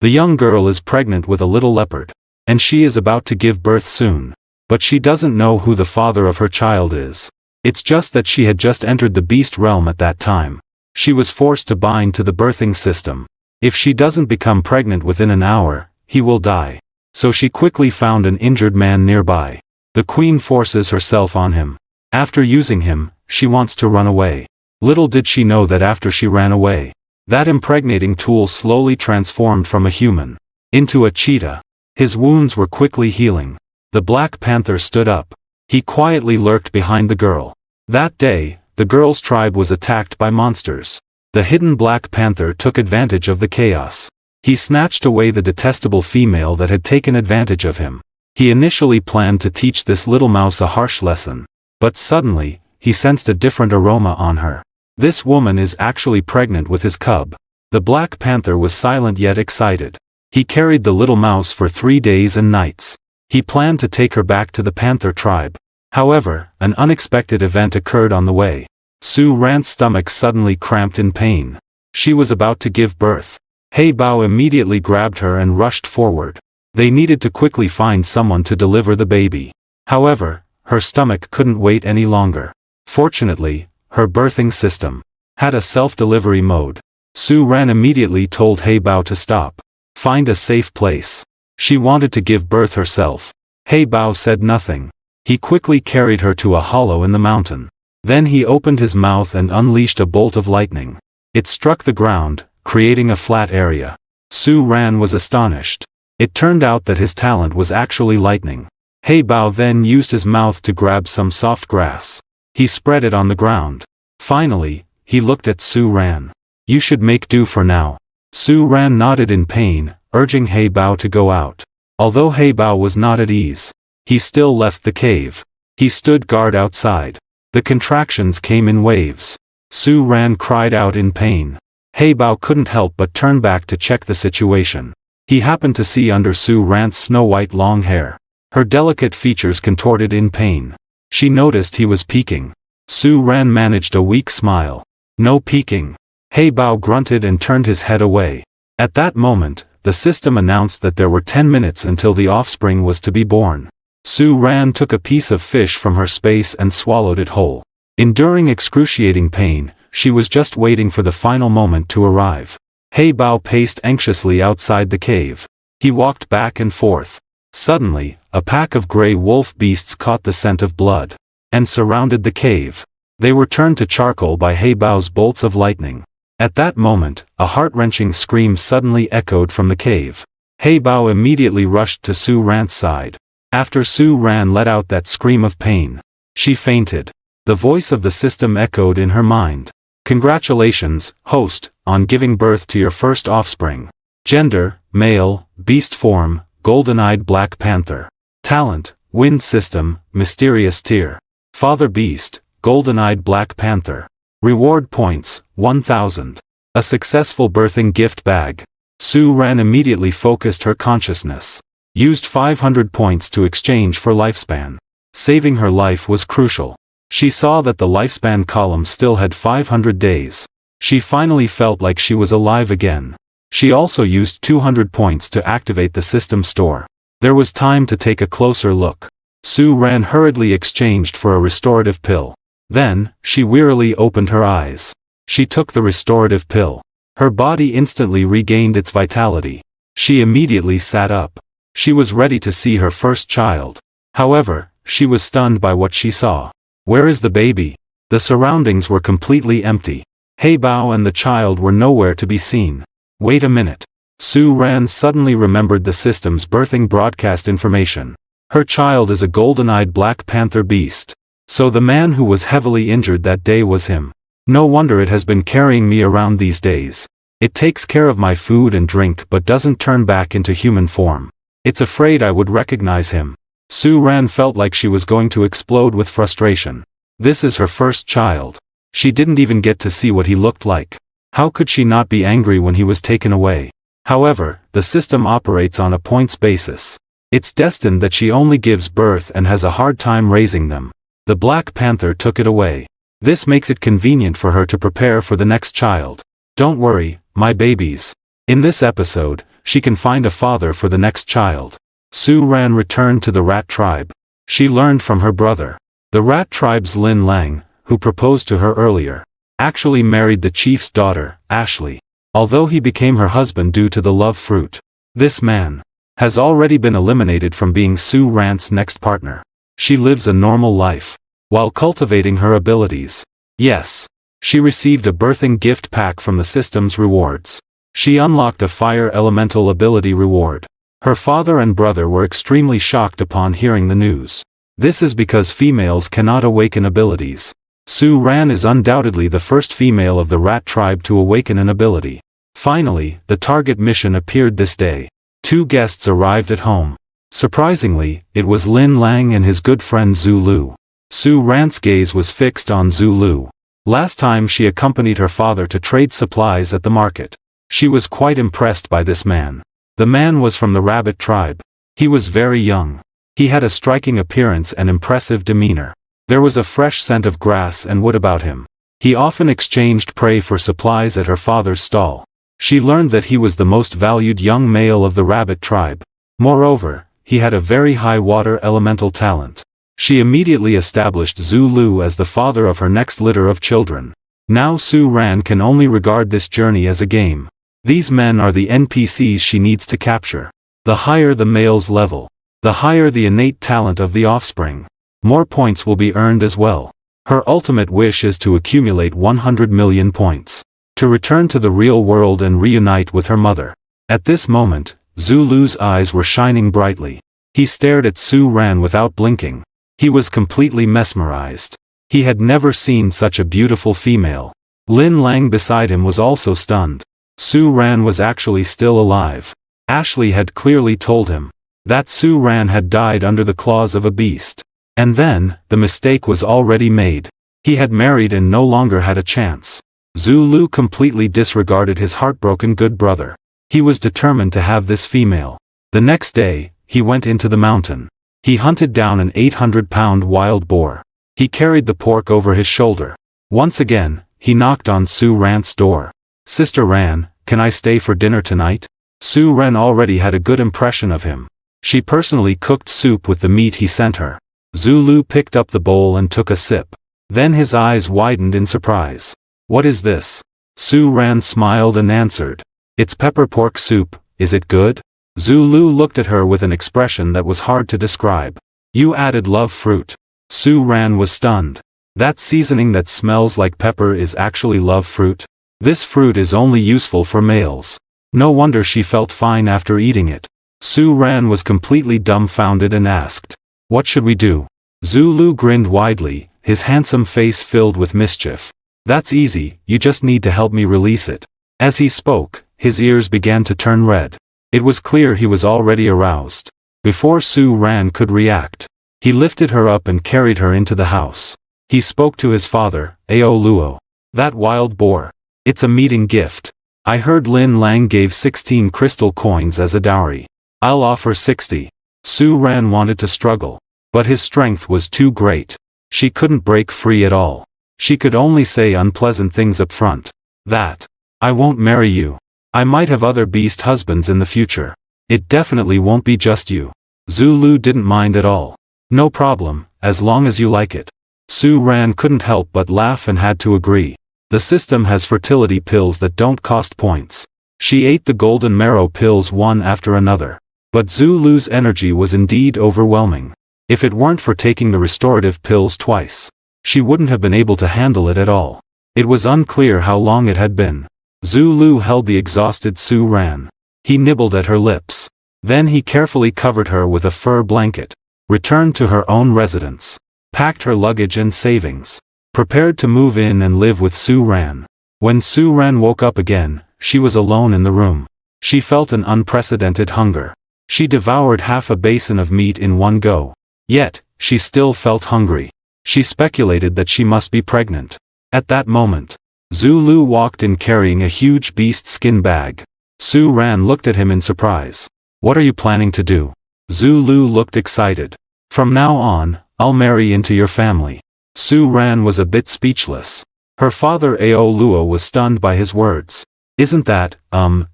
The young girl is pregnant with a little leopard, and she is about to give birth soon. But she doesn't know who the father of her child is. It's just that she had just entered the beast realm at that time. She was forced to bind to the birthing system. If she doesn't become pregnant within an hour, he will die. So she quickly found an injured man nearby. The queen forces herself on him. After using him, she wants to run away. Little did she know that after she ran away, that impregnating tool slowly transformed from a human into a cheetah. His wounds were quickly healing. The Black Panther stood up. He quietly lurked behind the girl. That day, the girl's tribe was attacked by monsters. The hidden Black Panther took advantage of the chaos. He snatched away the detestable female that had taken advantage of him. He initially planned to teach this little mouse a harsh lesson. But suddenly, he sensed a different aroma on her. This woman is actually pregnant with his cub. The Black Panther was silent yet excited. He carried the little mouse for 3 days and nights. He planned to take her back to the Panther tribe. However, an unexpected event occurred on the way. Su Ran's stomach suddenly cramped in pain. She was about to give birth. He Bao immediately grabbed her and rushed forward. They needed to quickly find someone to deliver the baby. However, her stomach couldn't wait any longer. Fortunately, her birthing system had a self-delivery mode. Su Ran immediately told He Bao to stop. Find a safe place. She wanted to give birth herself. He Bao said nothing. He quickly carried her to a hollow in the mountain. Then he opened his mouth and unleashed a bolt of lightning. It struck the ground, creating a flat area. Su Ran was astonished. It turned out that his talent was actually lightning. He Bao then used his mouth to grab some soft grass. He spread it on the ground. Finally, he looked at Su Ran. You should make do for now. Su Ran nodded in pain, urging He Bao to go out. Although He Bao was not at ease, he still left the cave. He stood guard outside. The contractions came in waves. Su Ran cried out in pain. He Bao couldn't help but turn back to check the situation. He happened to see under Su Ran's snow-white long hair. Her delicate features contorted in pain. She noticed he was peeking. Su Ran managed a weak smile. No peeking. He Bao grunted and turned his head away. At that moment, the system announced that there were 10 minutes until the offspring was to be born. Su Ran took a piece of fish from her space and swallowed it whole. Enduring excruciating pain, she was just waiting for the final moment to arrive. He Bao paced anxiously outside the cave. He walked back and forth. Suddenly, a pack of gray wolf beasts caught the scent of blood and surrounded the cave. They were turned to charcoal by He Bao's bolts of lightning. At that moment, a heart-wrenching scream suddenly echoed from the cave. He Bao immediately rushed to Su Ran's side. After Su Ran let out that scream of pain, she fainted. The voice of the system echoed in her mind. Congratulations, host, on giving birth to your first offspring. Gender, male, beast form, golden-eyed Black Panther. Talent, wind system, mysterious tear. Father beast, golden-eyed Black Panther. Reward points, 1000. A successful birthing gift bag. Su Ran immediately focused her consciousness. Used 500 points to exchange for lifespan. Saving her life was crucial. She saw that the lifespan column still had 500 days. She finally felt like she was alive again. She also used 200 points to activate the system store. There was time to take a closer look. Su Ran hurriedly exchanged for a restorative pill. Then, she wearily opened her eyes. She took the restorative pill. Her body instantly regained its vitality. She immediately sat up. She was ready to see her first child. However, she was stunned by what she saw. Where is the baby? The surroundings were completely empty. He Bao and the child were nowhere to be seen. Wait a minute. Su Ran suddenly remembered the system's birthing broadcast information. Her child is a golden-eyed Black Panther beast. So the man who was heavily injured that day was him. No wonder it has been carrying me around these days. It takes care of my food and drink but doesn't turn back into human form. It's afraid I would recognize him. Su Ran felt like she was going to explode with frustration. This is her first child. She didn't even get to see what he looked like. How could she not be angry when he was taken away? However, the system operates on a points basis. It's destined that she only gives birth and has a hard time raising them. The Black Panther took it away. This makes it convenient for her to prepare for the next child. Don't worry, my babies. In this episode, she can find a father for the next child. Su Ran returned to the rat tribe. She learned from her brother. The rat tribe's Lin Lang, who proposed to her earlier, actually married the chief's daughter, Ashley. Although he became her husband due to the love fruit. This man has already been eliminated from being Su Ran's next partner. She lives a normal life while cultivating her abilities. Yes. She received a birthing gift pack from the system's rewards. She unlocked a fire elemental ability reward. Her father and brother were extremely shocked upon hearing the news. This is because females cannot awaken abilities. Su Ran is undoubtedly the first female of the rat tribe to awaken an ability. Finally, the target mission appeared this day. 2 guests arrived at home. Surprisingly, it was Lin Lang and his good friend Zhu Lu. Su Ran's gaze was fixed on Zhu Lu. Last time she accompanied her father to trade supplies at the market. She was quite impressed by this man. The man was from the rabbit tribe. He was very young. He had a striking appearance and impressive demeanor. There was a fresh scent of grass and wood about him. He often exchanged prey for supplies at her father's stall. She learned that he was the most valued young male of the rabbit tribe. Moreover, he had a very high water elemental talent. She immediately established Zhu Lu as the father of her next litter of children. Now Su Ran can only regard this journey as a game. These men are the NPCs she needs to capture. The higher the male's level, the higher the innate talent of the offspring. More points will be earned as well. Her ultimate wish is to accumulate 100 million points. To return to the real world and reunite with her mother. At this moment, Zhu Lu's eyes were shining brightly. He stared at Su Ran without blinking. He was completely mesmerized. He had never seen such a beautiful female. Lin Lang beside him was also stunned. Su Ran was actually still alive. Ashley had clearly told him that Su Ran had died under the claws of a beast. And then, the mistake was already made. He had married and no longer had a chance. Zhu Lu completely disregarded his heartbroken good brother. He was determined to have this female. The next day, he went into the mountain. He hunted down an 800-pound wild boar. He carried the pork over his shoulder. Once again, he knocked on Su Ran's door. "Sister Ran, can I stay for dinner tonight?" Su Ran already had a good impression of him. She personally cooked soup with the meat he sent her. Zhu Lu picked up the bowl and took a sip. Then his eyes widened in surprise. "What is this?" Su Ran smiled and answered. "It's pepper pork soup, is it good?" Zhu Lu looked at her with an expression that was hard to describe. "You added love fruit." Su Ran was stunned. That seasoning that smells like pepper is actually love fruit? This fruit is only useful for males. No wonder she felt fine after eating it. Su Ran was completely dumbfounded and asked, "What should we do?" Zhu Lu grinned widely, his handsome face filled with mischief. "That's easy, you just need to help me release it." As he spoke, his ears began to turn red. It was clear he was already aroused. Before Su Ran could react, he lifted her up and carried her into the house. He spoke to his father, Ao Luo. "That wild boar. It's a meeting gift. I heard Lin Lang gave 16 crystal coins as a dowry. I'll offer 60. Su Ran wanted to struggle, but his strength was too great. She couldn't break free at all. She could only say unpleasant things up front. That. "I won't marry you. I might have other beast husbands in the future. It definitely won't be just you." Zhu Lu didn't mind at all. "No problem, as long as you like it." Su Ran couldn't help but laugh and had to agree. The system has fertility pills that don't cost points. She ate the golden marrow pills one after another. But Zhu Lu's energy was indeed overwhelming. If it weren't for taking the restorative pills twice, she wouldn't have been able to handle it at all. It was unclear how long it had been. Zhu Lu held the exhausted Su Ran. He nibbled at her lips. Then he carefully covered her with a fur blanket. Returned to her own residence. Packed her luggage and savings. Prepared to move in and live with Su Ran. When Su Ran woke up again, she was alone in the room. She felt an unprecedented hunger. She devoured half a basin of meat in one go. Yet, she still felt hungry. She speculated that she must be pregnant. At that moment, Zhu Lu walked in carrying a huge beast skin bag. Su Ran looked at him in surprise. "What are you planning to do?" Zhu Lu looked excited. "From now on, I'll marry into your family." Su Ran was a bit speechless. Her father Ao Luo was stunned by his words. "Isn't that,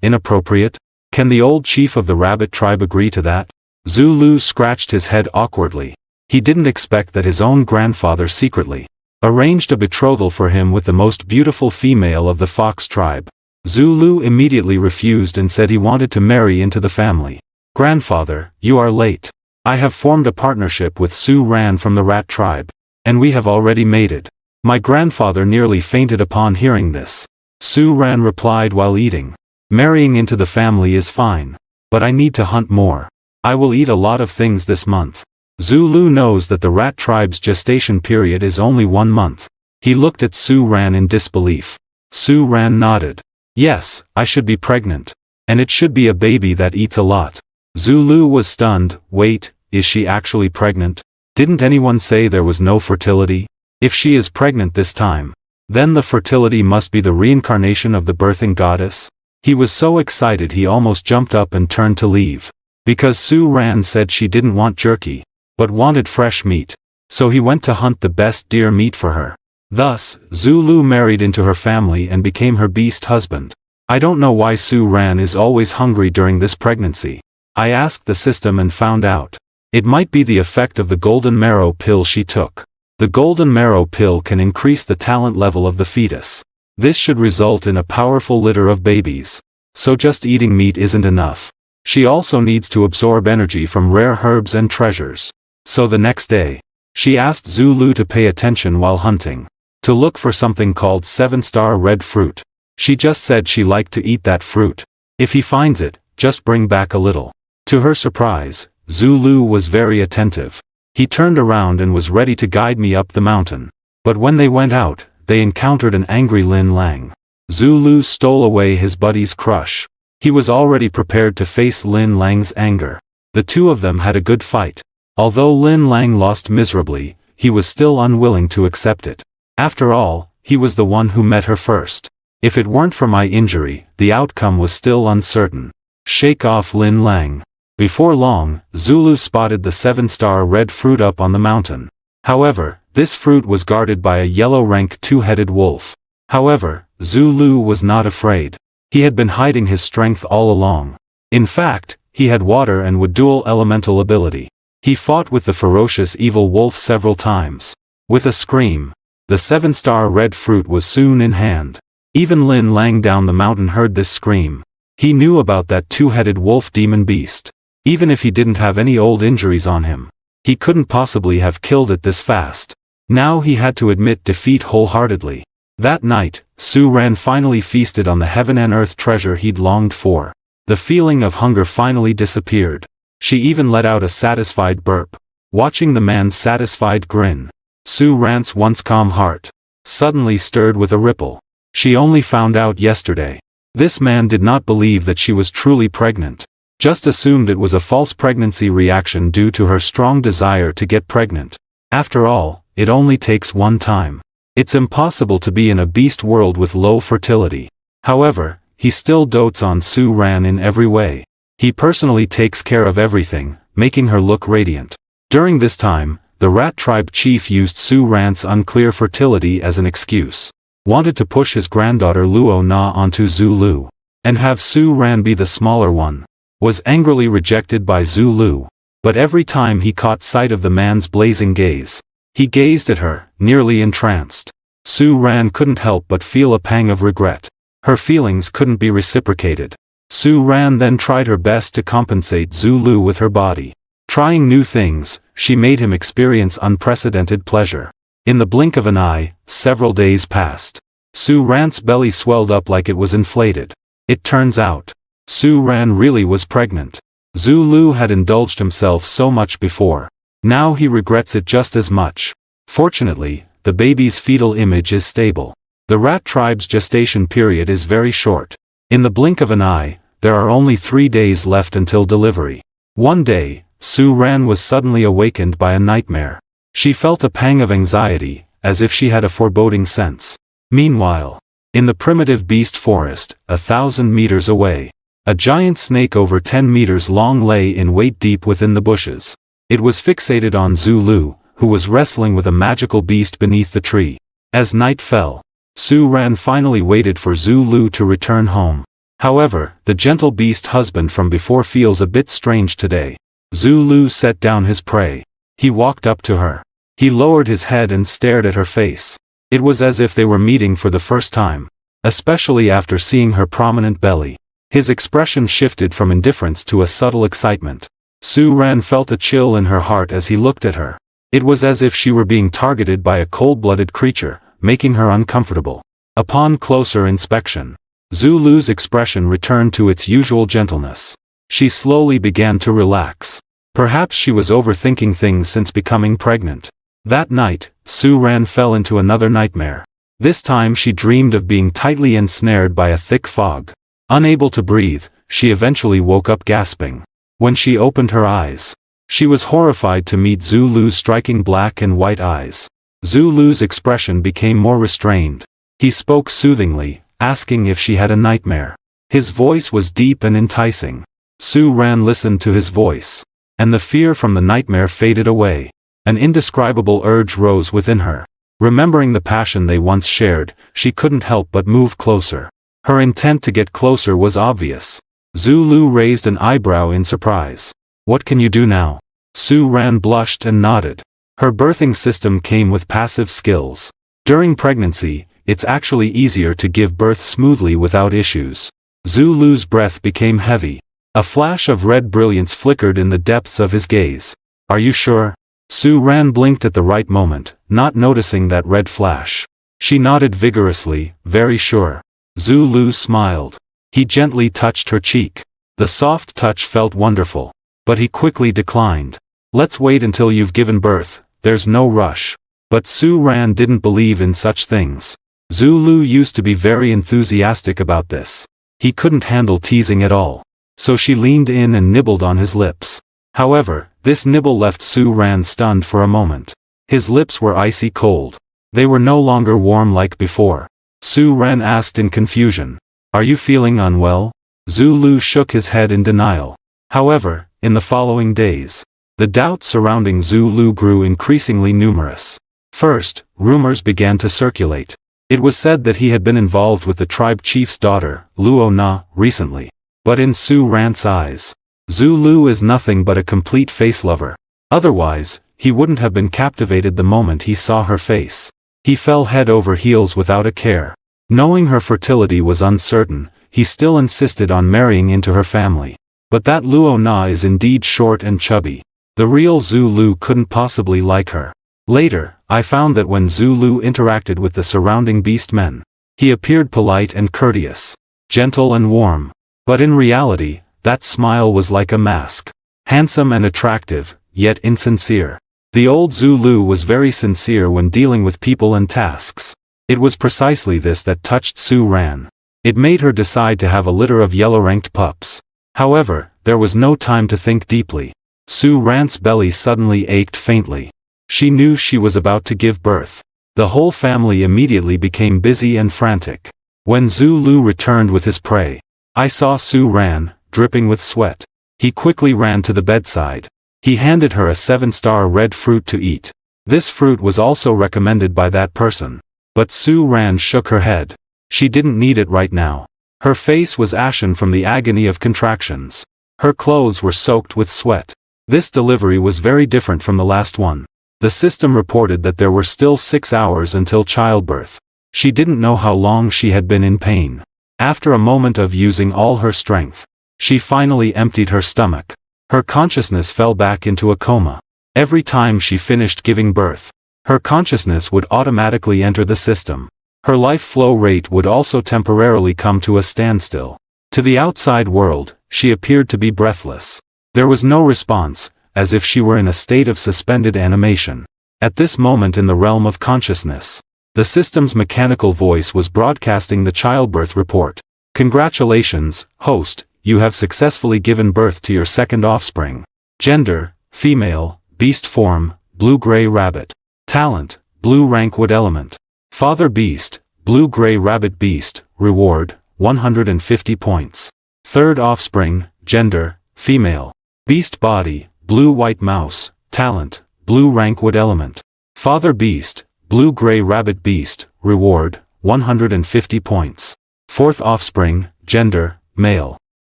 inappropriate?" Can the old chief of the rabbit tribe agree to that? Zulu scratched his head awkwardly. He didn't expect that his own grandfather secretly arranged a betrothal for him with the most beautiful female of the fox tribe. Zulu immediately refused and said he wanted to marry into the family. Grandfather, you are late. I have formed a partnership with Su Ran from the rat tribe, and we have already mated. My grandfather nearly fainted upon hearing this. Su Ran replied while eating. Marrying into the family is fine, but I need to hunt more. I will eat a lot of things this month. Zulu knows that the rat tribe's gestation period is only 1 month. He looked at Su Ran in disbelief. Su Ran nodded. Yes, I should be pregnant. And it should be a baby that eats a lot. Zulu was stunned. Wait, is she actually pregnant? Didn't anyone say there was no fertility? If she is pregnant this time, then the fertility must be the reincarnation of the birthing goddess? He was so excited he almost jumped up and turned to leave. Because Su Ran said she didn't want jerky, but wanted fresh meat. So he went to hunt the best deer meat for her. Thus, Zulu married into her family and became her beast husband. I don't know why Su Ran is always hungry during this pregnancy. I asked the system and found out. It might be the effect of the golden marrow pill she took. The golden marrow pill can increase the talent level of the fetus. This should result in a powerful litter of babies. So just eating meat isn't enough. She also needs to absorb energy from rare herbs and treasures. So the next day, she asked Zulu to pay attention while hunting. To look for something called 7-star red fruit. She just said she liked to eat that fruit. If he finds it, just bring back a little. To her surprise, Zulu was very attentive. He turned around and was ready to guide me up the mountain. But when they went out, they encountered an angry Lin Lang. Zulu stole away his buddy's crush. He was already prepared to face Lin Lang's anger. The two of them had a good fight. Although Lin Lang lost miserably, he was still unwilling to accept it. After all, he was the one who met her first. If it weren't for my injury, the outcome was still uncertain. Shake off Lin Lang. Before long, Zulu spotted the 7-star red fruit up on the mountain. However, this fruit was guarded by a yellow rank 2-headed wolf. However, Zulu was not afraid. He had been hiding his strength all along. In fact, he had water and would dual elemental ability. He fought with the ferocious evil wolf several times. With a scream, the 7-star red fruit was soon in hand. Even Lin Lang down the mountain heard this scream. He knew about that 2-headed wolf demon beast. Even if he didn't have any old injuries on him, he couldn't possibly have killed it this fast. Now he had to admit defeat wholeheartedly. That night, Su Ran finally feasted on the heaven and earth treasure he'd longed for. The feeling of hunger finally disappeared. She even let out a satisfied burp. Watching the man's satisfied grin, Su Ran's once calm heart suddenly stirred with a ripple. She only found out yesterday. This man did not believe that she was truly pregnant. Just assumed it was a false pregnancy reaction due to her strong desire to get pregnant. After all, it only takes one time. It's impossible to be in a beast world with low fertility. However, he still dotes on Su Ran in every way. He personally takes care of everything, making her look radiant. During this time, the rat tribe chief used Su Ran's unclear fertility as an excuse. Wanted to push his granddaughter Luo Na onto Zulu, and have Su Ran be the smaller one. Was angrily rejected by Zulu. But every time he caught sight of the man's blazing gaze, he gazed at her, nearly entranced. Su Ran couldn't help but feel a pang of regret. Her feelings couldn't be reciprocated. Su Ran then tried her best to compensate Zulu with her body. Trying new things, she made him experience unprecedented pleasure. In the blink of an eye, several days passed. Su Ran's belly swelled up like it was inflated. It turns out, Su Ran really was pregnant. Zulu had indulged himself so much before. Now he regrets it just as much. Fortunately, the baby's fetal image is stable. The rat tribe's gestation period is very short. In the blink of an eye, there are only 3 days left until delivery. One day, Su Ran was suddenly awakened by a nightmare. She felt a pang of anxiety, as if she had a foreboding sense. Meanwhile, in the primitive beast forest, 1,000 meters away, a giant snake over 10 meters long lay in wait deep within the bushes. It was fixated on Zulu, who was wrestling with a magical beast beneath the tree. As night fell, Su Ran finally waited for Zulu to return home. However, the gentle beast husband from before feels a bit strange today. Zhu Lu set down his prey. He walked up to her. He lowered his head and stared at her face. It was as if they were meeting for the first time, especially after seeing her prominent belly. His expression shifted from indifference to a subtle excitement. Su Ran felt a chill in her heart as he looked at her. It was as if she were being targeted by a cold-blooded creature, making her uncomfortable. Upon closer inspection, Zhu Lu's expression returned to its usual gentleness. She slowly began to relax. Perhaps she was overthinking things since becoming pregnant. That night, Su Ran fell into another nightmare. This time she dreamed of being tightly ensnared by a thick fog. Unable to breathe, she eventually woke up gasping. When she opened her eyes, she was horrified to meet Zhu Lu's striking black and white eyes. Zhu Lu's expression became more restrained. He spoke soothingly, asking if she had a nightmare. His voice was deep and enticing. Su Ran listened to his voice, and the fear from the nightmare faded away. An indescribable urge rose within her. Remembering the passion they once shared, she couldn't help but move closer. Her intent to get closer was obvious. Zhu Lu raised an eyebrow in surprise. "What can you do now?" Su Ran blushed and nodded. Her birthing system came with passive skills. During pregnancy, it's actually easier to give birth smoothly without issues. Zhu Lu's breath became heavy. A flash of red brilliance flickered in the depths of his gaze. "Are you sure?" Su Ran blinked at the right moment, not noticing that red flash. She nodded vigorously, "Very sure." Zhu Lu smiled. He gently touched her cheek. The soft touch felt wonderful. But he quickly declined. "Let's wait until you've given birth, there's no rush." But Su Ran didn't believe in such things. Zhu Lu used to be very enthusiastic about this. He couldn't handle teasing at all. So she leaned in and nibbled on his lips. However, this nibble left Su Ran stunned for a moment. His lips were icy cold. They were no longer warm like before. Su Ran asked in confusion, "Are you feeling unwell?" Zhu Lu shook his head in denial. However, in the following days, the doubts surrounding Zhu Lu grew increasingly numerous. First, rumors began to circulate. It was said that he had been involved with the tribe chief's daughter, Luo Na, recently. But in Su Ran's eyes, Zhu Lu is nothing but a complete face lover. Otherwise, he wouldn't have been captivated the moment he saw her face. He fell head over heels without a care. Knowing her fertility was uncertain, he still insisted on marrying into her family. But that Luo Na is indeed short and chubby. The real Zhu Lu couldn't possibly like her. Later, I found that when Zhu Lu interacted with the surrounding beast men, he appeared polite and courteous, gentle and warm. But in reality, that smile was like a mask. Handsome and attractive, yet insincere. The old Zhu Lu was very sincere when dealing with people and tasks. It was precisely this that touched Su Ran. It made her decide to have a litter of yellow-ranked pups. However, there was no time to think deeply. Su Ran's belly suddenly ached faintly. She knew she was about to give birth. The whole family immediately became busy and frantic. When Zhu Lu returned with his prey, I saw Su Ran, dripping with sweat. He quickly ran to the bedside. He handed her a 7-star red fruit to eat. This fruit was also recommended by that person. But Su Ran shook her head. She didn't need it right now. Her face was ashen from the agony of contractions. Her clothes were soaked with sweat. This delivery was very different from the last one. The system reported that there were still 6 hours until childbirth. She didn't know how long she had been in pain. After a moment of using all her strength, she finally emptied her stomach. Her consciousness fell back into a coma. Every time she finished giving birth, her consciousness would automatically enter the system. Her life flow rate would also temporarily come to a standstill. To the outside world, she appeared to be breathless. There was no response, as if she were in a state of suspended animation. At this moment in the realm of consciousness, the system's mechanical voice was broadcasting the childbirth report. "Congratulations, host, you have successfully given birth to your second offspring. Gender, female, beast form, blue-gray rabbit. Talent, blue rank wood element. Father beast, blue-gray rabbit beast, reward, 150 points. Third offspring, gender, female. Beast body, blue-white mouse, talent, blue rank wood element. Father beast, blue-gray rabbit beast, reward, 150 points. Fourth offspring, gender, male.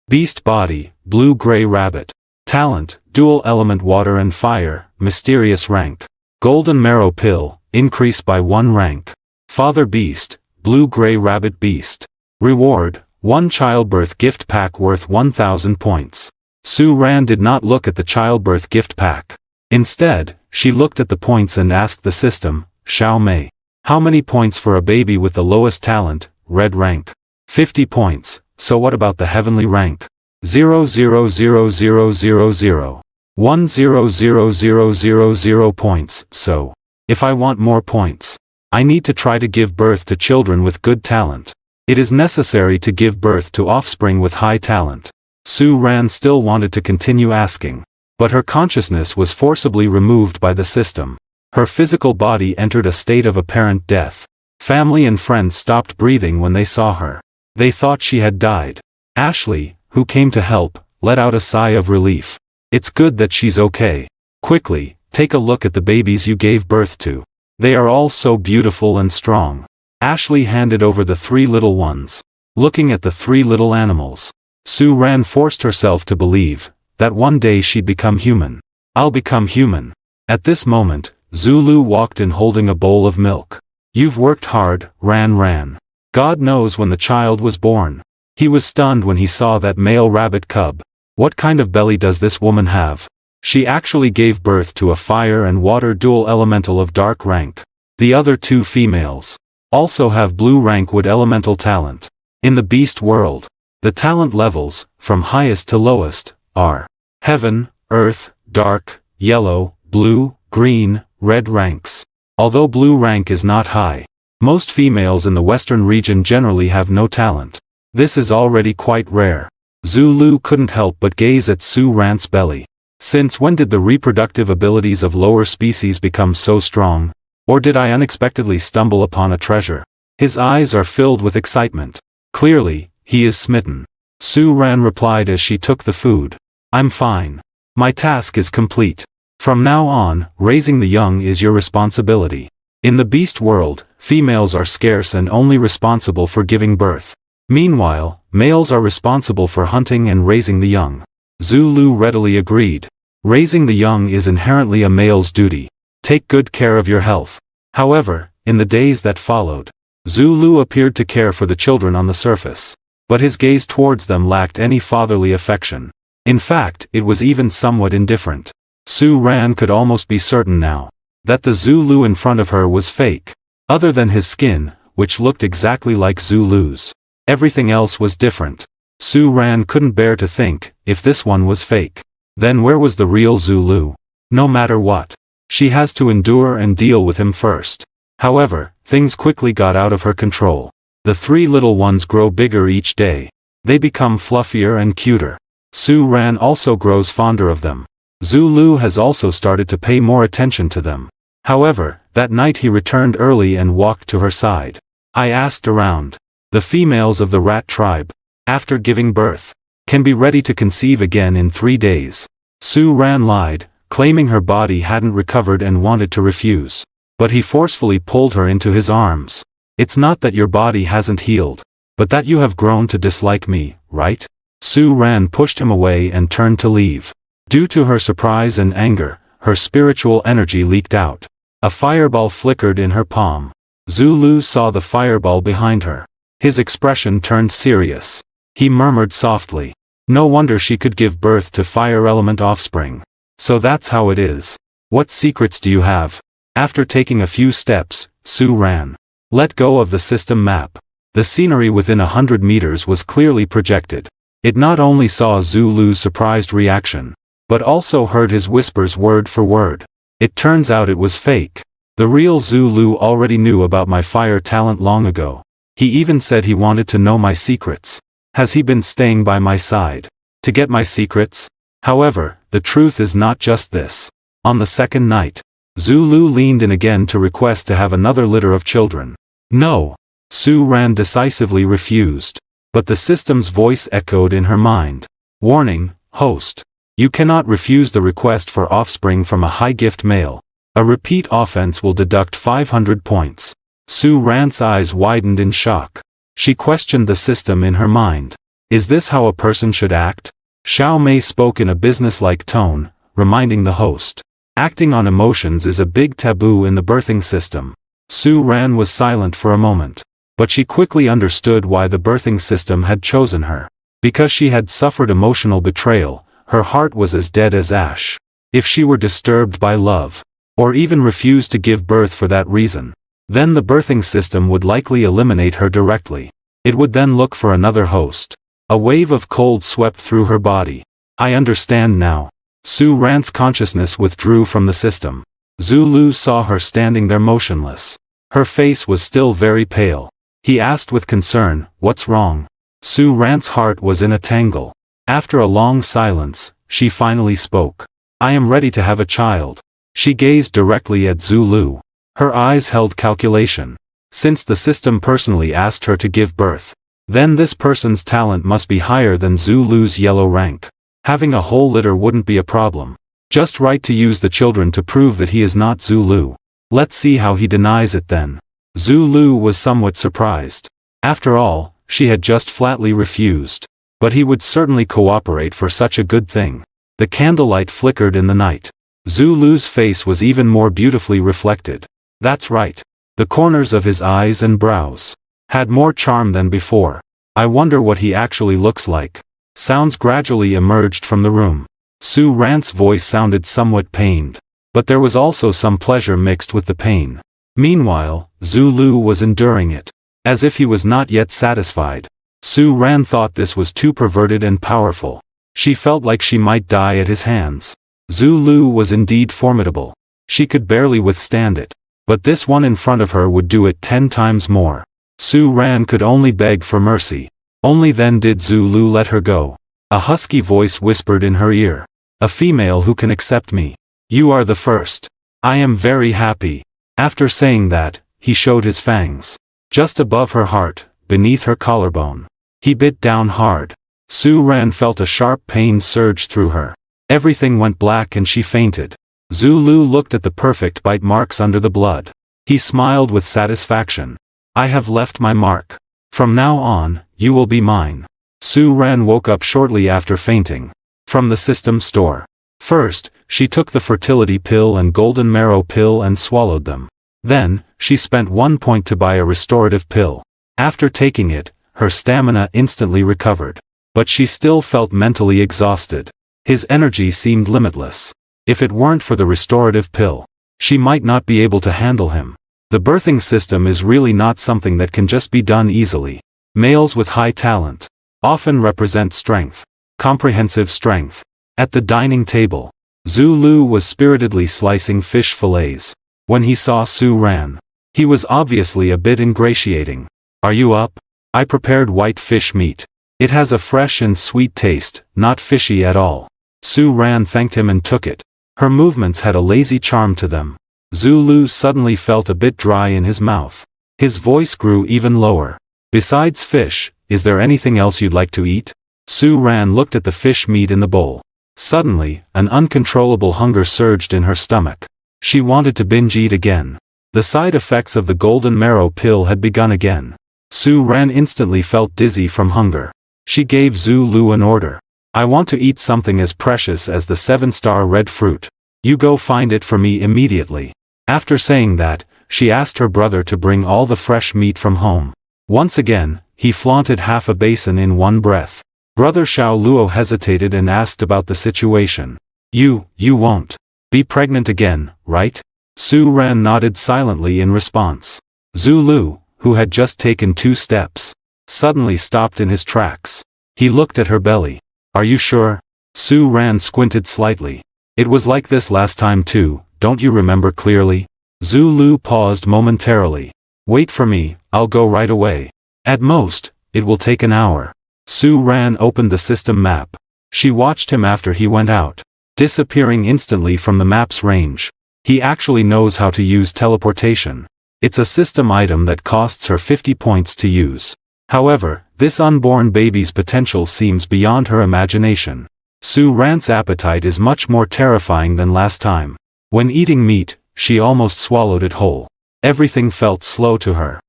Beast body, blue-gray rabbit. Talent, dual element water and fire, mysterious rank. Golden marrow pill, increase by 1 rank. Father beast, blue-gray rabbit beast. Reward, 1 childbirth gift pack worth 1,000 points. Su Ran did not look at the childbirth gift pack. Instead, she looked at the points and asked the system, Xiao Mei. How many points for a baby with the lowest talent, red rank? 50 points, so what about the heavenly rank? 0,000,000. 1,000,000 points, so. If I want more points, I need to try to give birth to children with good talent. It is necessary to give birth to offspring with high talent. Su Ran still wanted to continue asking, but her consciousness was forcibly removed by the system. Her physical body entered a state of apparent death. Family and friends stopped breathing when they saw her. They thought she had died. Ashley, who came to help, let out a sigh of relief. It's good that she's okay. Quickly, take a look at the babies you gave birth to. They are all so beautiful and strong. Ashley handed over the 3 little ones. Looking at the 3 little animals, Su Ran forced herself to believe that one day she'd become human. I'll become human. At this moment, Zulu walked in holding a bowl of milk. You've worked hard, Ran. God knows when the child was born. He was stunned when he saw that male rabbit cub. What kind of belly does this woman have? She actually gave birth to a fire and water dual elemental of dark rank. The other 2 females also have blue rank wood elemental talent. In the beast world, the talent levels, from highest to lowest, are heaven, earth, dark, yellow, blue, green, red ranks. Although blue rank is not high, most females in the western region generally have no talent. This is already quite rare. Zulu couldn't help but gaze at Su Ran's belly. Since when did the reproductive abilities of lower species become so strong? Or did I unexpectedly stumble upon a treasure? His eyes are filled with excitement. Clearly, he is smitten. Su Ran replied as she took the food. I'm fine. My task is complete. From now on, raising the young is your responsibility. In the beast world, females are scarce and only responsible for giving birth. Meanwhile, males are responsible for hunting and raising the young. Zulu readily agreed. Raising the young is inherently a male's duty. Take good care of your health. However, in the days that followed, Zulu appeared to care for the children on the surface. But his gaze towards them lacked any fatherly affection. In fact, it was even somewhat indifferent. Su Ran could almost be certain now that the Zulu in front of her was fake. Other than his skin, which looked exactly like Zulu's, everything else was different. Su Ran couldn't bear to think, if this one was fake, then where was the real Zulu? No matter what, she has to endure and deal with him first. However, things quickly got out of her control. The 3 little ones grow bigger each day. They become fluffier and cuter. Su Ran also grows fonder of them. Zulu has also started to pay more attention to them. However, that night he returned early and walked to her side. I asked around. The females of the rat tribe, after giving birth, can be ready to conceive again in 3 days. Su Ran lied, claiming her body hadn't recovered and wanted to refuse. But he forcefully pulled her into his arms. It's not that your body hasn't healed, but that you have grown to dislike me, right? Su Ran pushed him away and turned to leave. Due to her surprise and anger, her spiritual energy leaked out. A fireball flickered in her palm. Zulu saw the fireball behind her. His expression turned serious. He murmured softly. No wonder she could give birth to fire element offspring. So that's how it is. What secrets do you have? After taking a few steps, Su Ran let go of the system map. The scenery within 100 meters was clearly projected. It not only saw Zulu's surprised reaction, but also heard his whispers word for word. It turns out it was fake. The real Zulu already knew about my fire talent long ago. He even said he wanted to know my secrets. Has he been staying by my side to get my secrets? However, the truth is not just this. On the second night, Zulu leaned in again to request to have another litter of children. No. Su Ran decisively refused. But the system's voice echoed in her mind. Warning, host. You cannot refuse the request for offspring from a high-gift male. A repeat offense will deduct 500 points. Su Ran's eyes widened in shock. She questioned the system in her mind. Is this how a person should act? Xiao Mei spoke in a businesslike tone, reminding the host. Acting on emotions is a big taboo in the birthing system. Su Ran was silent for a moment. But she quickly understood why the birthing system had chosen her. Because she had suffered emotional betrayal, her heart was as dead as ash. If she were disturbed by love, or even refused to give birth for that reason, then the birthing system would likely eliminate her directly. It would then look for another host. A wave of cold swept through her body. I understand now. Su Ran's consciousness withdrew from the system. Zhu Lu saw her standing there motionless. Her face was still very pale. He asked with concern, "What's wrong?" Su Ran's heart was in a tangle. After a long silence, she finally spoke. "I am ready to have a child." She gazed directly at Zhu Lu. Her eyes held calculation. Since the system personally asked her to give birth, then this person's talent must be higher than Zhu Lu's yellow rank. Having a whole litter wouldn't be a problem. Just right to use the children to prove that he is not Zhu Lu. Let's see how he denies it then. Zhu Lu was somewhat surprised. After all, she had just flatly refused. But he would certainly cooperate for such a good thing. The candlelight flickered in the night. Zhu Lu's face was even more beautifully reflected. That's right. The corners of his eyes and brows had more charm than before. I wonder what he actually looks like. Sounds gradually emerged from the room. Su Ran's voice sounded somewhat pained. But there was also some pleasure mixed with the pain. Meanwhile, Zhu Lu was enduring it. As if he was not yet satisfied. Su Ran thought this was too perverted and powerful. She felt like she might die at his hands. Zhu Lu was indeed formidable. She could barely withstand it. But this one in front of her would do it 10 times more. Su Ran could only beg for mercy. Only then did Zhu Lu let her go. A husky voice whispered in her ear. "A female who can accept me. You are the first. I am very happy." After saying that, he showed his fangs. Just above her heart, beneath her collarbone. He bit down hard. Su Ran felt a sharp pain surge through her. Everything went black and she fainted. Zhu Lu looked at the perfect bite marks under the blood. He smiled with satisfaction. "I have left my mark. From now on, you will be mine." Su Ran woke up shortly after fainting. From the system store. First, she took the fertility pill and golden marrow pill and swallowed them. Then, she spent 1 point to buy a restorative pill. After taking it, her stamina instantly recovered. But she still felt mentally exhausted. His energy seemed limitless. If it weren't for the restorative pill, she might not be able to handle him. The birthing system is really not something that can just be done easily. Males with high talent often represent strength. Comprehensive strength. At the dining table, Zhu Lu was spiritedly slicing fish fillets. When he saw Su Ran, he was obviously a bit ingratiating. "Are you up? I prepared white fish meat. It has a fresh and sweet taste, not fishy at all." Su Ran thanked him and took it. Her movements had a lazy charm to them. Zhu Lu suddenly felt a bit dry in his mouth. His voice grew even lower. "Besides fish, is there anything else you'd like to eat?" Su Ran looked at the fish meat in the bowl. Suddenly, an uncontrollable hunger surged in her stomach. She wanted to binge eat again. The side effects of the golden marrow pill had begun again. Su Ran instantly felt dizzy from hunger. She gave Zhu Lu an order. "I want to eat something as precious as the 7-star red fruit. You go find it for me immediately." After saying that, she asked her brother to bring all the fresh meat from home. Once again, he flaunted half a basin in one breath. Brother Xiao Luo hesitated and asked about the situation. You won't be pregnant again, right?" Su Ran nodded silently in response. Zhu Lu, who had just taken 2 steps, suddenly stopped in his tracks. He looked at her belly. "Are you sure?" Su Ran squinted slightly. "It was like this last time too, don't you remember clearly?" Zhu Lu paused momentarily. "Wait for me, I'll go right away. At most, it will take an hour." Su Ran opened the system map. She watched him after he went out, disappearing instantly from the map's range. He actually knows how to use teleportation. It's a system item that costs her 50 points to use. However, this unborn baby's potential seems beyond her imagination. Su Ran's appetite is much more terrifying than last time. When eating meat, she almost swallowed it whole. Everything felt slow to her.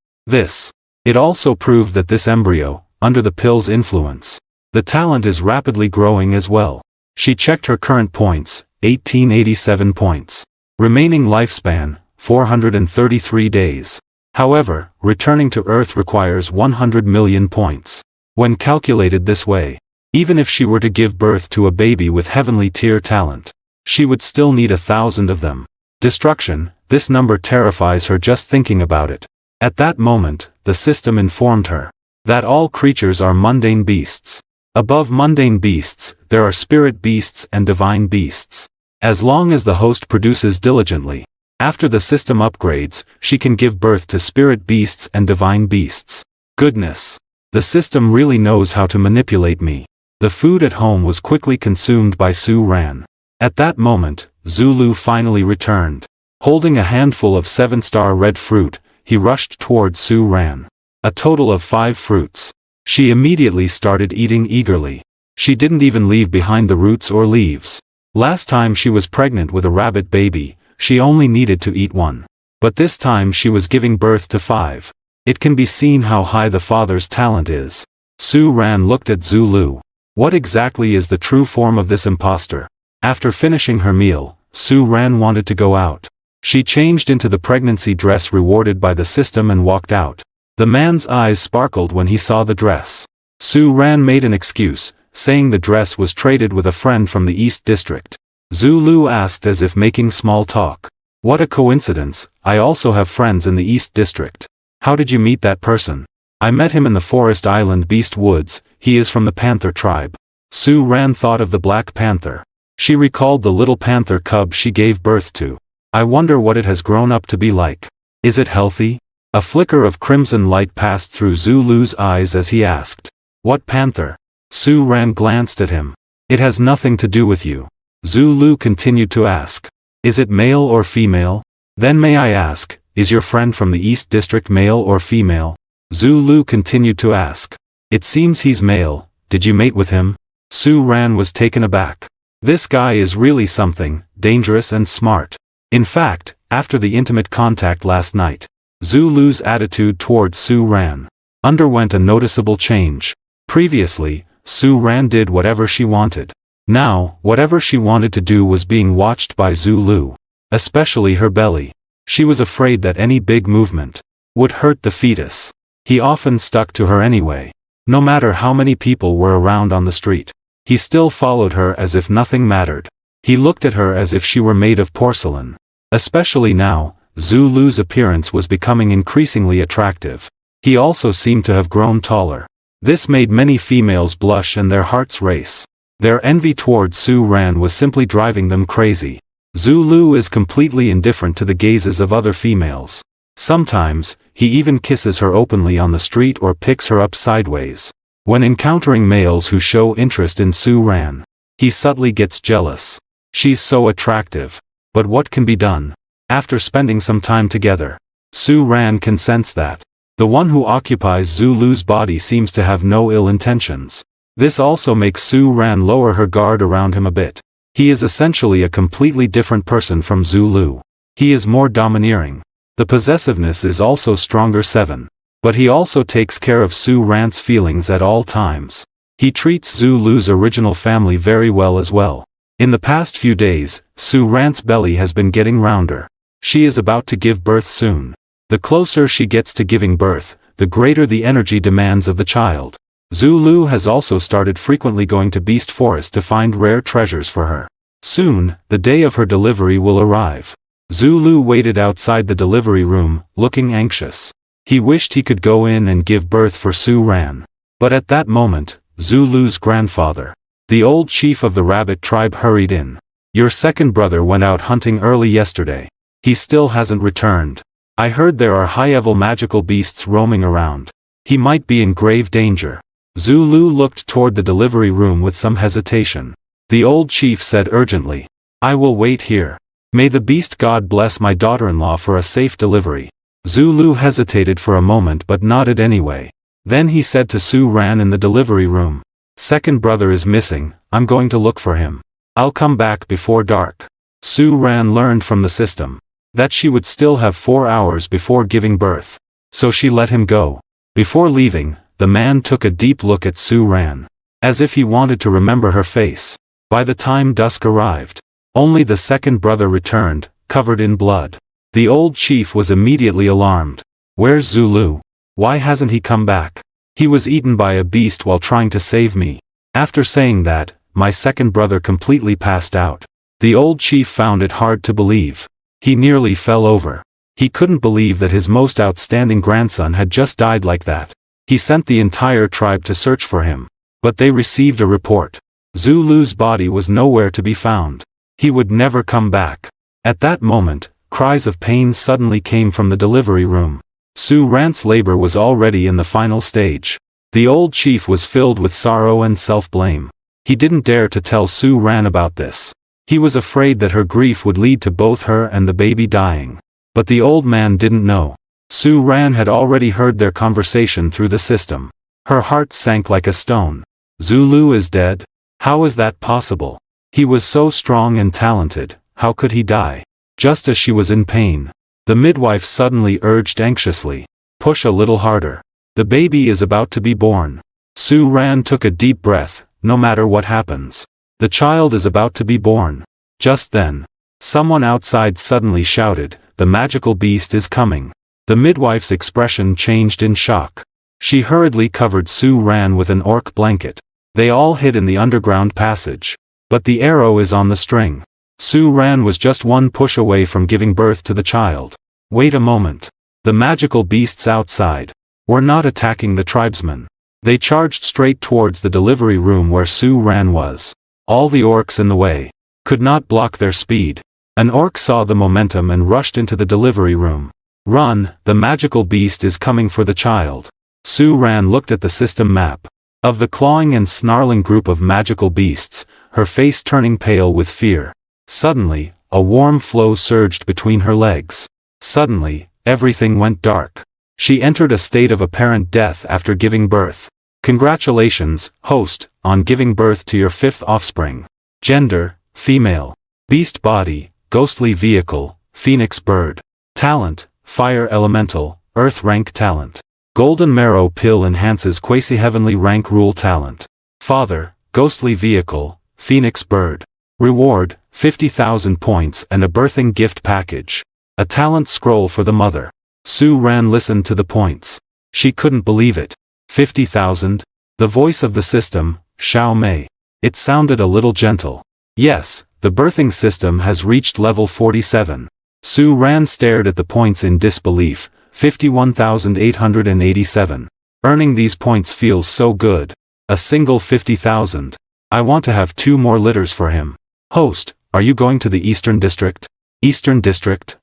It also proved that this embryo, under the pill's influence, The talent is rapidly growing as well. She checked her current points, 1887 points. Remaining lifespan, 433 days. However, returning to Earth requires 100 million points. When calculated this way, even if she were to give birth to a baby with heavenly tier talent, she would still need 1,000 of them. Destruction, this number terrifies her just thinking about it. At that moment, the system informed her that all creatures are mundane beasts. Above mundane beasts, there are spirit beasts and divine beasts. As long as the host produces diligently, after the system upgrades, she can give birth to spirit beasts and divine beasts. Goodness! The system really knows how to manipulate me. The food at home was quickly consumed by Su Ran. At that moment, Zulu finally returned. Holding a handful of 7-star red fruit, he rushed toward Su Ran. A total of 5 fruits. She immediately started eating eagerly. She didn't even leave behind the roots or leaves. Last time she was pregnant with a rabbit baby, she only needed to eat 1. But this time she was giving birth to 5. It can be seen how high the father's talent is. Su Ran looked at Zulu. What exactly is the true form of this imposter? After finishing her meal, Su Ran wanted to go out. She changed into the pregnancy dress rewarded by the system and walked out. The man's eyes sparkled when he saw the dress. Su Ran made an excuse, saying the dress was traded with a friend from the East District. Zulu asked as if making small talk. What a coincidence, I also have friends in the East District. How did you meet that person? I met him in the Forest Island Beast Woods, he is from the Panther tribe. Su Ran thought of the Black Panther. She recalled the little panther cub she gave birth to. I wonder what it has grown up to be like. Is it healthy? A flicker of crimson light passed through Zulu's eyes as he asked. What panther? Su Ran glanced at him. It has nothing to do with you. Zulu continued to ask. Is it male or female? Then may I ask, is your friend from the East District male or female? Zulu continued to ask. It seems he's male, did you mate with him? Su Ran was taken aback. This guy is really something, dangerous and smart. In fact, after the intimate contact last night, Zulu's attitude towards Su Ran underwent a noticeable change. Previously, Su Ran did whatever she wanted. Now, whatever she wanted to do was being watched by Zulu. Especially her belly. She was afraid that any big movement would hurt the fetus. He often stuck to her anyway. No matter how many people were around on the street, he still followed her as if nothing mattered. He looked at her as if she were made of porcelain. Especially now, Zulu's appearance was becoming increasingly attractive. He also seemed to have grown taller. This made many females blush and their hearts race. Their envy toward Su Ran was simply driving them crazy. Zulu is completely indifferent to the gazes of other females. Sometimes, he even kisses her openly on the street or picks her up sideways. When encountering males who show interest in Su Ran, he subtly gets jealous. She's so attractive. But what can be done? After spending some time together, Su Ran can sense that the one who occupies Zulu's body seems to have no ill intentions. This also makes Su Ran lower her guard around him a bit. He is essentially a completely different person from Zulu. He is more domineering. The possessiveness is also stronger 7. But he also takes care of Su Ran's feelings at all times. He treats Zulu's original family very well as well. In the past few days, Su Ran's belly has been getting rounder. She is about to give birth soon. The closer she gets to giving birth, the greater the energy demands of the child. Zulu has also started frequently going to Beast Forest to find rare treasures for her. Soon, the day of her delivery will arrive. Zulu waited outside the delivery room, looking anxious. He wished he could go in and give birth for Su Ran. But at that moment, Zulu's grandfather, the old chief of the rabbit tribe, hurried in. Your second brother went out hunting early yesterday. He still hasn't returned. I heard there are high-level magical beasts roaming around. He might be in grave danger. Zulu looked toward the delivery room with some hesitation. The old chief said urgently, I will wait here. May the beast god bless my daughter-in-law for a safe delivery. Zulu hesitated for a moment but nodded anyway. Then he said to Su Ran in the delivery room, second brother is missing, I'm going to look for him. I'll come back before dark. Su Ran learned from the system that she would still have 4 hours before giving birth. So she let him go. Before leaving, the man took a deep look at Su Ran. as if he wanted to remember her face. By the time dusk arrived, only the second brother returned, covered in blood. The old chief was immediately alarmed. Where's Zulu? Why hasn't he come back? He was eaten by a beast while trying to save me. After saying that, my second brother completely passed out. The old chief found it hard to believe. He nearly fell over. He couldn't believe that his most outstanding grandson had just died like that. He sent the entire tribe to search for him. But they received a report. Zulu's body was nowhere to be found. He would never come back. At that moment, cries of pain suddenly came from the delivery room. Su Ran's labor was already in the final stage. The old chief was filled with sorrow and self-blame. He didn't dare to tell Su Ran about this. He was afraid that her grief would lead to both her and the baby dying. But the old man didn't know. Su Ran had already heard their conversation through the system. Her heart sank like a stone. Zulu is dead? How is that possible? He was so strong and talented, how could he die? Just as she was in pain, the midwife suddenly urged anxiously, "Push a little harder. The baby is about to be born." Su Ran took a deep breath. No matter what happens, the child is about to be born. Just then, someone outside suddenly shouted, "The magical beast is coming." The midwife's expression changed in shock. She hurriedly covered Su Ran with an orc blanket. They all hid in the underground passage. But the arrow is on the string. Su Ran was just one push away from giving birth to the child. Wait a moment. The magical beasts outside were not attacking the tribesmen. They charged straight towards the delivery room where Su Ran was. All the orcs in the way could not block their speed. An orc saw the momentum and rushed into the delivery room. "Run, the magical beast is coming for the child." Su Ran looked at the system map. Of the clawing and snarling group of magical beasts, her face turning pale with fear. Suddenly, a warm flow surged between her legs. Suddenly, everything went dark. She entered a state of apparent death after giving birth. Congratulations, host, on giving birth to your fifth offspring. Gender, female. Beast body, ghostly vehicle, phoenix bird. Talent, fire elemental, earth rank talent. Golden marrow pill enhances quasi-heavenly rank rule talent. Father, ghostly vehicle, phoenix bird. Reward, 50,000 points and a birthing gift package. A talent scroll for the mother. Su Ran listened to the points. She couldn't believe it. 50,000? The voice of the system, Xiao Mei. It sounded a little gentle. Yes, the birthing system has reached level 47. Su Ran stared at the points in disbelief. 51,887. Earning these points feels so good. A single 50,000. I want to have 2 more litters for him. Host, are you going to the Eastern District? Eastern District?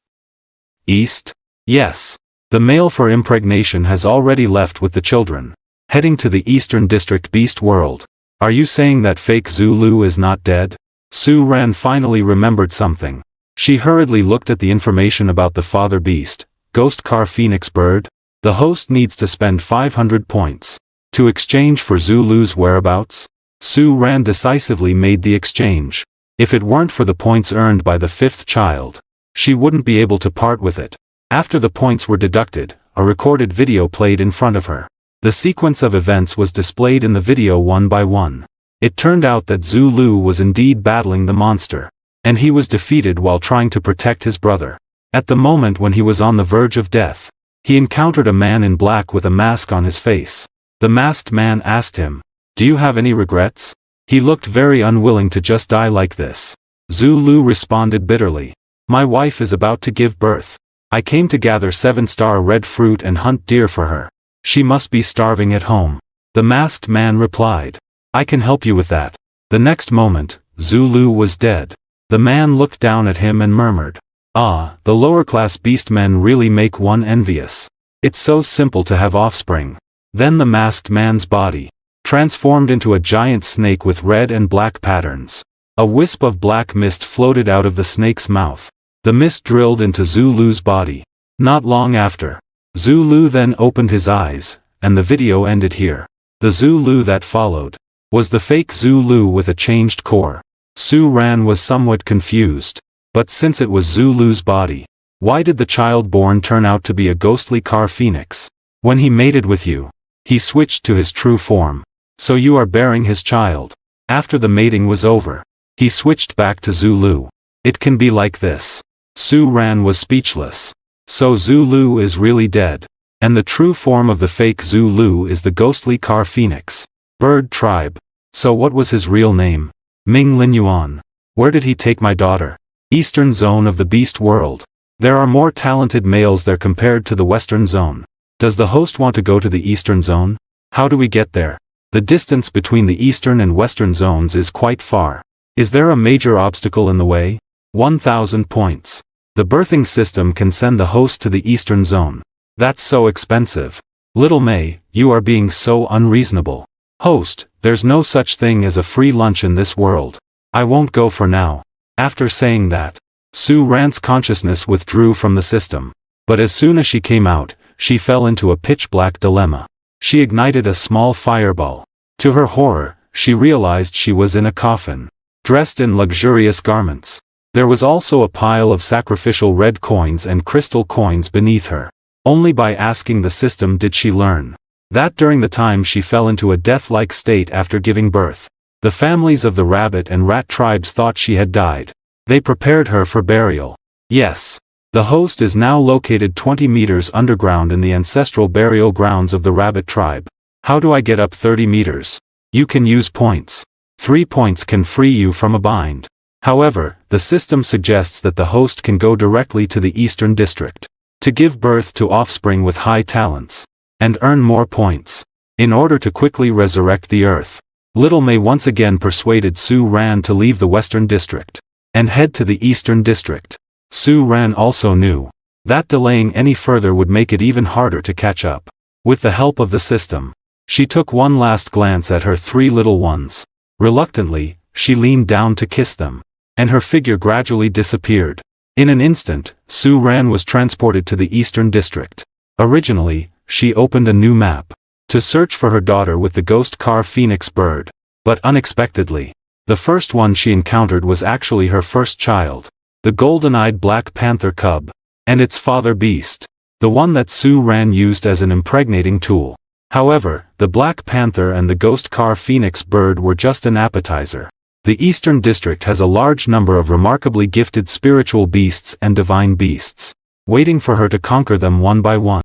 East? Yes. The male for impregnation has already left with the children. Heading to the Eastern District Beast World. Are you saying that fake Zulu is not dead? Su Ran finally remembered something. She hurriedly looked at the information about the father beast, Ghost Car Phoenix Bird. The host needs to spend 500 points. To exchange for Zulu's whereabouts? Su Ran decisively made the exchange. If it weren't for the points earned by the 5th child, she wouldn't be able to part with it. After the points were deducted, a recorded video played in front of her. The sequence of events was displayed in the video one by one. It turned out that Zulu was indeed battling the monster, and he was defeated while trying to protect his brother. At the moment when he was on the verge of death, he encountered a man in black with a mask on his face. The masked man asked him, "Do you have any regrets?" He looked very unwilling to just die like this. Zulu responded bitterly, "My wife is about to give birth. I came to gather 7-star red fruit and hunt deer for her. She must be starving at home." The masked man replied, "I can help you with that." The next moment, Zulu was dead. The man looked down at him and murmured, "Ah, the lower-class beastmen really make one envious. It's so simple to have offspring." Then the masked man's body transformed into a giant snake with red and black patterns. A wisp of black mist floated out of the snake's mouth. The mist drilled into Zulu's body. Not long after, Zulu then opened his eyes, and the video ended here. The Zulu that followed was the fake Zulu with a changed core. Su Ran was somewhat confused. But since it was Zulu's body, why did the child born turn out to be a ghostly car phoenix? When he mated with you, he switched to his true form. So you are bearing his child. After the mating was over, he switched back to Zulu. It can be like this. Su Ran was speechless. So Zulu is really dead. And the true form of the fake Zulu is the ghostly Car Phoenix bird tribe. So what was his real name? Ming Lin Yuan. Where did he take my daughter? Eastern zone of the beast world. There are more talented males there compared to the western zone. Does the host want to go to the eastern zone? How do we get there? The distance between the eastern and western zones is quite far. Is there a major obstacle in the way? 1,000 points. The birthing system can send the host to the eastern zone. That's so expensive. Little May, you are being so unreasonable. Host, there's no such thing as a free lunch in this world. I won't go for now. After saying that, Su Ran's consciousness withdrew from the system. But as soon as she came out, she fell into a pitch-black dilemma. She ignited a small fireball. To her horror, she realized she was in a coffin, dressed in luxurious garments. There was also a pile of sacrificial red coins and crystal coins beneath her. Only by asking the system did she learn that during the time she fell into a death-like state after giving birth, the families of the rabbit and rat tribes thought she had died. They prepared her for burial. Yes. The host is now located 20 meters underground in the ancestral burial grounds of the rabbit tribe. How do I get up 30 meters? You can use points. 3 points can free you from a bind. However, the system suggests that the host can go directly to the Eastern District to give birth to offspring with high talents and earn more points. In order to quickly resurrect the earth, Little May once again persuaded Su Ran to leave the Western District and head to the Eastern District. Su Ran also knew that delaying any further would make it even harder to catch up. With the help of the system, she took one last glance at her 3 little ones. Reluctantly, she leaned down to kiss them, and her figure gradually disappeared. In an instant, Su Ran was transported to the Eastern District. Originally, she opened a new map to search for her daughter with the ghost car Phoenix bird. But unexpectedly, the first one she encountered was actually her first child, the golden-eyed Black Panther cub, and its father beast, the one that Su Ran used as an impregnating tool. However, the Black Panther and the ghost car Phoenix bird were just an appetizer. The Eastern District has a large number of remarkably gifted spiritual beasts and divine beasts, waiting for her to conquer them one by one.